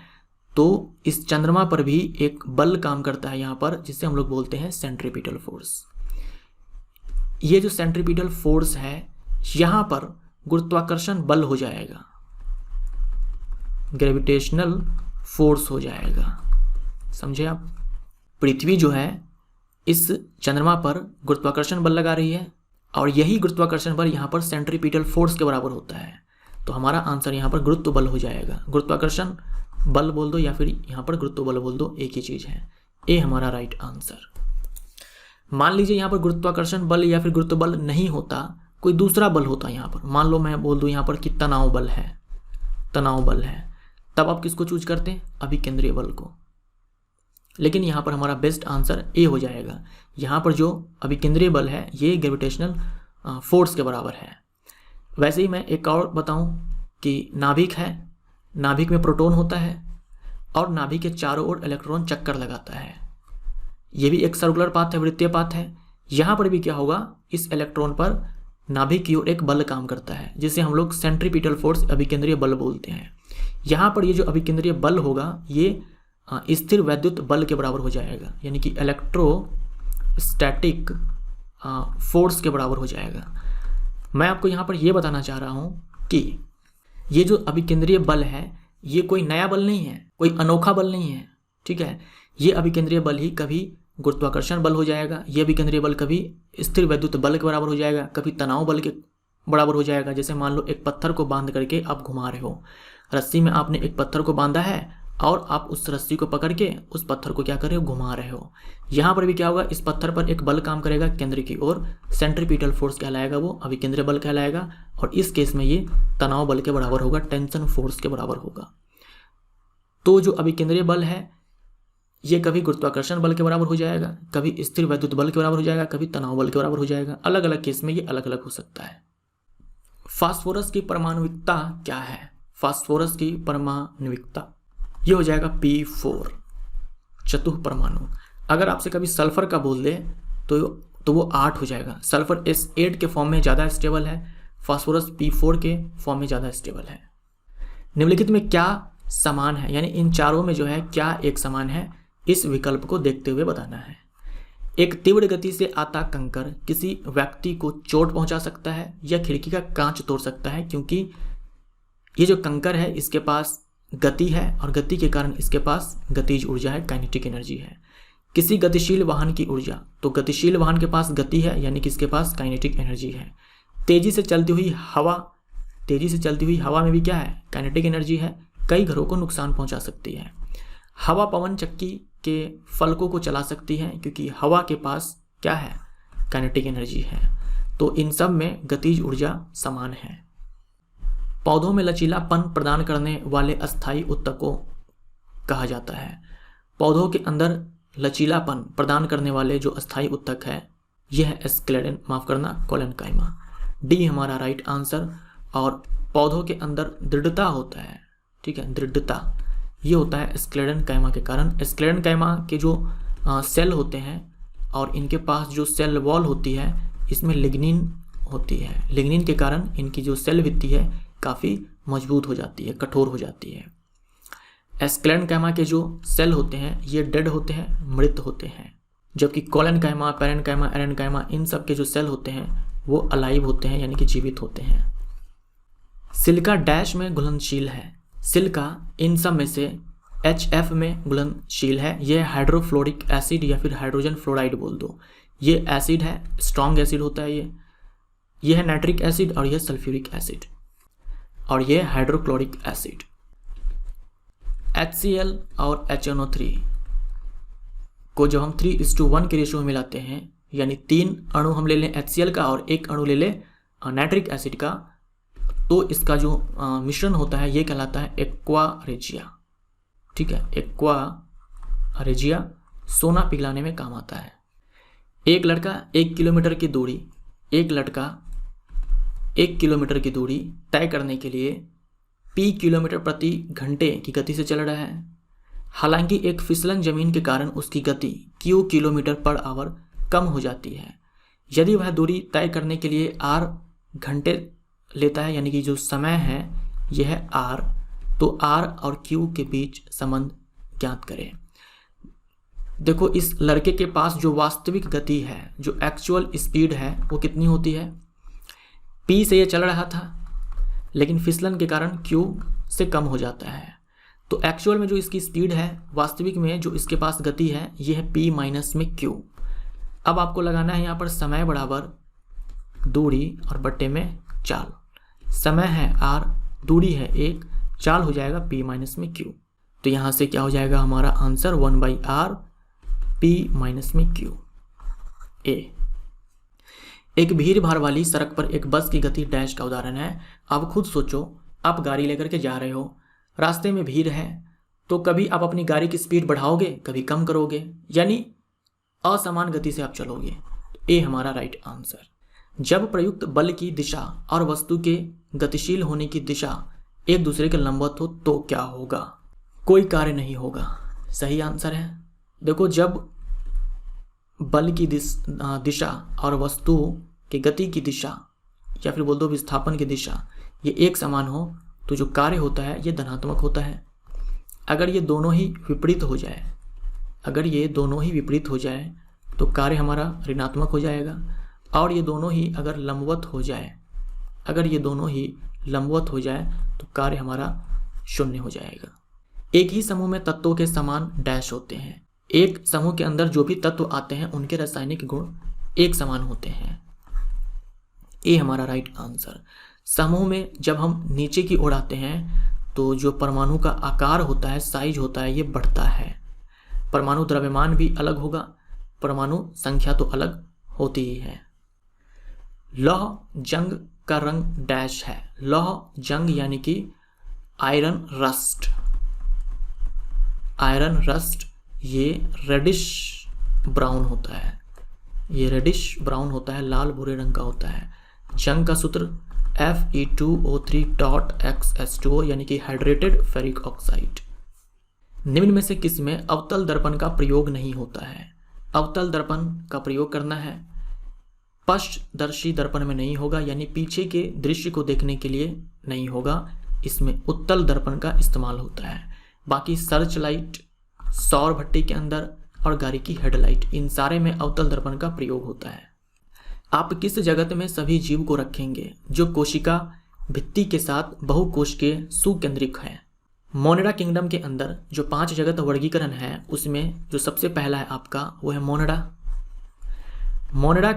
तो इस चंद्रमा पर भी एक बल काम करता है यहाँ पर, जिसे हम लोग बोलते हैं सेंट्रीपिटल फोर्स। ये जो सेंट्रीपिटल फोर्स है यहाँ पर गुरुत्वाकर्षण बल हो जाएगा, ग्रेविटेशनल फोर्स हो जाएगा। समझे आप? पृथ्वी जो है इस चंद्रमा पर गुरुत्वाकर्षण बल लगा रही है और यही गुरुत्वाकर्षण बल यहाँ पर सेंट्रीपिटल फोर्स के बराबर होता है। तो हमारा आंसर यहाँ पर गुरुत्व बल हो जाएगा। गुरुत्वाकर्षण बल बोल दो या फिर यहाँ पर गुरुत्व बल बोल दो, एक ही चीज़ है। ए हमारा राइट आंसर। मान लीजिए यहाँ पर गुरुत्वाकर्षण बल या फिर गुरुत्व बल नहीं होता, कोई दूसरा बल होता यहाँ पर। मान लो मैं बोल दूँ यहाँ पर कि तनाव बल है, तनाव बल है, तब आप किसको चूज करते हैं? अभिकेंद्रीय बल को। लेकिन यहाँ पर हमारा बेस्ट आंसर ए हो जाएगा। यहाँ पर जो अभिकेंद्रीय बल है ये ग्रेविटेशनल फोर्स के बराबर है। वैसे ही मैं एक और बताऊं कि नाभिक है, नाभिक में प्रोटॉन होता है और नाभिक के चारों ओर इलेक्ट्रॉन चक्कर लगाता है। ये भी एक सर्कुलर पाथ है, वृत्तीय पाथ है। यहाँ पर भी क्या होगा, इस इलेक्ट्रॉन पर नाभिक की ओर एक बल काम करता है जिसे हम लोग सेंट्रीपिटल फोर्स, अभिकेंद्रीय बल बोलते हैं। यहाँ पर ये जो अभिकेंद्रीय बल होगा ये स्थिर वैद्युत बल के बराबर हो जाएगा, यानी कि इलेक्ट्रोस्टैटिक फोर्स के बराबर हो जाएगा। मैं आपको यहाँ पर ये बताना चाह रहा हूँ कि ये जो अभिकेंद्रीय बल है ये कोई नया बल नहीं है, कोई अनोखा बल नहीं है, ठीक है। ये अभिकेंद्रीय बल ही कभी गुरुत्वाकर्षण बल हो जाएगा, ये अभिकेंद्रीय बल कभी स्थिर वैद्युत बल के बराबर हो जाएगा, कभी तनाव बल के बराबर हो जाएगा। जैसे मान लो एक पत्थर को बांध करके आप घुमा रहे हो, रस्सी में आपने एक पत्थर को बांधा है और आप उस रस्सी को पकड़ के उस पत्थर को क्या कर रहे हो, घुमा रहे हो। यहाँ पर भी क्या होगा, इस पत्थर पर एक बल काम करेगा केंद्र की ओर, सेंट्रीपिटल फोर्स कहलाएगा, वो अभिकेंद्रीय बल कहलाएगा। और इस केस में ये तनाव बल के बराबर होगा, टेंशन फोर्स के बराबर होगा। तो जो अभिकेंद्रीय बल है ये कभी गुरुत्वाकर्षण बल के बराबर हो जाएगा, कभी स्थिर वैद्युत बल के बराबर हो जाएगा, कभी तनाव बल के बराबर हो जाएगा। अलग अलग केस में ये अलग अलग हो सकता है। फास्फोरस की परमाणुविकता क्या है? फास्फोरस की परमाणुविकता ये हो जाएगा P4, चतुः परमाणु। अगर आपसे कभी सल्फर का बोल दे तो वो 8 हो जाएगा। सल्फर S8 के फॉर्म में ज़्यादा स्टेबल है, फास्फोरस P4 के फॉर्म में ज़्यादा स्टेबल है। निम्नलिखित में क्या समान है, यानी इन चारों में जो है क्या एक समान है, इस विकल्प को देखते हुए बताना है। एक तीव्र गति से आता कंकर किसी व्यक्ति को चोट पहुंचा सकता है या खिड़की का कांच तोड़ सकता है, क्योंकि ये जो कंकर है इसके पास गति है और गति के कारण इसके पास गतिज ऊर्जा है, काइनेटिक एनर्जी है। किसी गतिशील वाहन की ऊर्जा, तो गतिशील वाहन के पास गति है यानी कि इसके पास काइनेटिक एनर्जी है। तेजी से चलती हुई हवा में भी क्या है, काइनेटिक एनर्जी है, कई घरों को नुकसान पहुंचा सकती है। हवा पवन चक्की के फलकों को चला सकती है क्योंकि हवा के पास क्या है, काइनेटिक एनर्जी है। तो इन सब में गतिज ऊर्जा समान है। पौधों में लचीलापन प्रदान करने वाले अस्थायी ऊतक को कहा जाता है। पौधों के अंदर लचीलापन प्रदान करने वाले जो अस्थायी ऊतक है यह है कोलेनकाइमा। डी हमारा राइट आंसर। और पौधों के अंदर दृढ़ता होता है, ठीक है, दृढ़ता ये होता है स्क्लेरेनकाइमा के कारण। स्क्लेरेनकाइमा के जो सेल होते हैं और इनके पास जो सेल वॉल होती है इसमें लिग्निन होती है। लिग्निन के कारण इनकी जो सेल भित्ति है काफ़ी मजबूत हो जाती है, कठोर हो जाती है। स्क्लेरेनकाइमा के जो सेल होते हैं ये डेड होते हैं, मृत होते हैं, जबकि कोलेनकाइमा, पेरेनकाइमा, एरेनकाइमा इन सब के जो सेल होते हैं वो अलाइव होते हैं यानी कि जीवित होते हैं। सिलिका डैश में घुलनशील है। सिलिका इन सब में से HF में घुलनशील है। यह हाइड्रोफ्लोरिक एसिड या फिर हाइड्रोजन फ्लोराइड बोल दो। ये एसिड है, स्ट्रॉन्ग एसिड होता है ये है नाइट्रिक एसिड और यह सल्फ्यूरिक एसिड और यह हाइड्रोक्लोरिक एसिड। HCl और HNO3 को जब हम 3:1 के रेशियो में मिलाते हैं यानी 3 अणु हम ले लें HCl का और 1 अणु ले लें नाइट्रिक एसिड का, तो इसका जो मिश्रण होता है ये कहलाता है एक्वा रेजिया, ठीक है। एक्वा रेजिया सोना पिघलाने में काम आता है। एक लड़का 1 किलोमीटर की दूरी तय करने के लिए p किलोमीटर प्रति घंटे की गति से चल रहा है। हालांकि एक फिसलन जमीन के कारण उसकी गति q किलोमीटर पर आवर कम हो जाती है। यदि वह दूरी तय करने के लिए r घंटे लेता है यानी कि जो समय है यह r, तो r और q के बीच संबंध ज्ञात करें। देखो इस लड़के के पास जो वास्तविक गति है, जो एक्चुअल स्पीड है वो कितनी होती है, p से ये चल रहा था लेकिन फिसलन के कारण q से कम हो जाता है। तो एक्चुअल में जो इसकी स्पीड है, वास्तविक में जो इसके पास गति है ये है p माइनस में q। अब आपको लगाना है यहाँ पर समय बराबर दूरी और बट्टे में चाल। समय है r, दूरी है 1, चाल हो जाएगा p माइनस में q। तो यहाँ से क्या हो जाएगा हमारा आंसर 1/r p माइनस में q। ए। एक भीड़ भाड़ वाली सड़क पर एक बस की गति डैश का उदाहरण है। अब खुद सोचो, आप गाड़ी लेकर के जा रहे हो, रास्ते में भीड़ है, तो कभी आप अपनी गाड़ी की स्पीड बढ़ाओगे, कभी कम करोगे, यानी असमान गति से आप चलोगे। ए हमारा राइट आंसर। जब प्रयुक्त बल की दिशा और वस्तु के गतिशील होने की दिशा एक दूसरे के लंबवत हो तो क्या होगा, कोई कार्य नहीं होगा। सही आंसर है। देखो जब बल की दिशा और वस्तु के गति की दिशा या फिर बोल दो विस्थापन की दिशा ये एक समान हो तो जो कार्य होता है ये धनात्मक होता है। अगर ये दोनों ही विपरीत हो जाए तो कार्य हमारा ऋणात्मक हो जाएगा। और ये दोनों ही अगर लंबवत हो जाए तो कार्य हमारा शून्य हो जाएगा। एक ही समूह में तत्वों के समान डैश होते हैं। एक समूह के अंदर जो भी तत्व आते हैं उनके रासायनिक गुण एक समान होते हैं। ये हमारा राइट आंसर। समूह में जब हम नीचे की ओर आते हैं तो जो परमाणु का आकार होता है, साइज होता है, ये बढ़ता है। परमाणु द्रव्यमान भी अलग होगा, परमाणु संख्या तो अलग होती ही है। लौह जंग का रंग डैश है। लौह जंग यानी कि आयरन रस्ट ये रेडिश ब्राउन होता है, लाल भूरे रंग का होता है। जंग का सूत्र Fe2O3.XH2O यानी कि हाइड्रेटेड फेरिक ऑक्साइड। निम्न में से किस में अवतल दर्पण का प्रयोग नहीं होता है। अवतल दर्पण का प्रयोग करना है, पश्चदर्शी दर्पण में नहीं होगा यानी पीछे के दृश्य को देखने के लिए नहीं होगा, इसमें उत्तल दर्पण का इस्तेमाल होता है। बाकी सर्च लाइट, सौर भट्टी के अंदर और गाड़ी की हेडलाइट, इन सारे में अवतल दर्पण का प्रयोग होता है। आप किस जगत में सभी जीव को रखेंगे जो कोशिका भित्ति के साथ बहुकोश के सुकेंद्रिक है। मोनेरा किंगडम के अंदर जो 5 जगत वर्गीकरण है उसमें जो सबसे पहला है आपका वो है मोनेरा। मोनेरा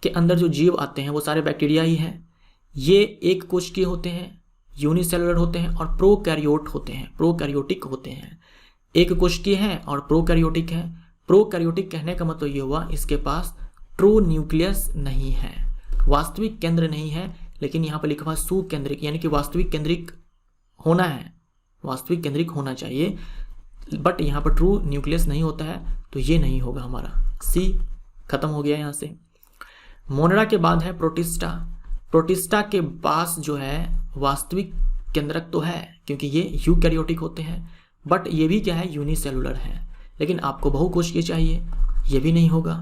के अंदर जो जीव आते हैं वो सारे बैक्टीरिया ही हैं। ये एक कोशिकीय होते हैं, यूनिसेलुलर होते हैं और प्रोकैरियोट होते हैं, प्रोकैरियोटिक होते हैं। एक कोशिकीय हैं और प्रोकैरियोटिक है। प्रोकैरियोटिक कहने का मतलब ये हुआ इसके पास ट्रू न्यूक्लियस नहीं है, वास्तविक केंद्र नहीं है, लेकिन यहाँ पर लिखा हुआ सुकेंद्रिक, यानी कि वास्तविक केंद्रिक होना है, वास्तविक केंद्रिक होना चाहिए, बट यहाँ पर ट्रू न्यूक्लियस नहीं होता है, तो ये नहीं होगा हमारा। सी खत्म हो गया यहाँ से। मोनेरा के बाद है प्रोटिस्टा। प्रोटिस्टा के पास जो है वास्तविक केंद्रक तो है क्योंकि ये यूकैरियोटिक होते हैं, बट ये भी क्या है, यूनिसेलुलर है। लेकिन आपको बहुकोशिकीय चाहिए, ये भी नहीं होगा।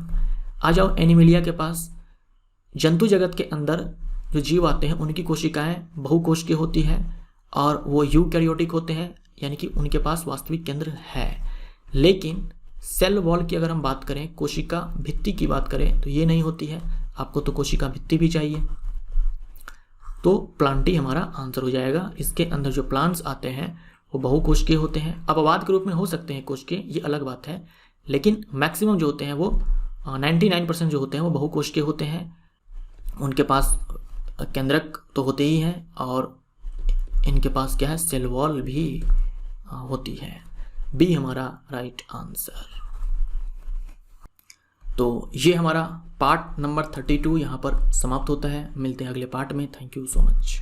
आ जाओ एनिमलिया के पास। जंतु जगत के अंदर जो जीव आते हैं उनकी कोशिकाएं बहुकोशिकीय होती है और वो यूकैरियोटिक होते हैं, यानी कि उनके पास वास्तविक केंद्र है। लेकिन सेल वॉल की अगर हम बात करें, कोशिका भित्ति की बात करें, तो ये नहीं होती है। आपको तो कोशिका भित्ति भी चाहिए, तो प्लांटी हमारा आंसर हो जाएगा। इसके अंदर जो प्लांट्स आते हैं वो बहुकोशिकीय होते हैं। अपवाद के रूप में हो सकते हैं कोशिकीय, ये अलग बात है, लेकिन मैक्सिमम जो होते हैं वो 99% जो होते हैं वो बहुकोशिकीय होते हैं। उनके पास केंद्रक तो होते ही हैं और इनके पास क्या है, सेल वॉल भी होती है। बी हमारा राइट आंसर। तो ये हमारा पार्ट नंबर 32 यहाँ पर समाप्त होता है। मिलते हैं अगले पार्ट में। Thank you so much.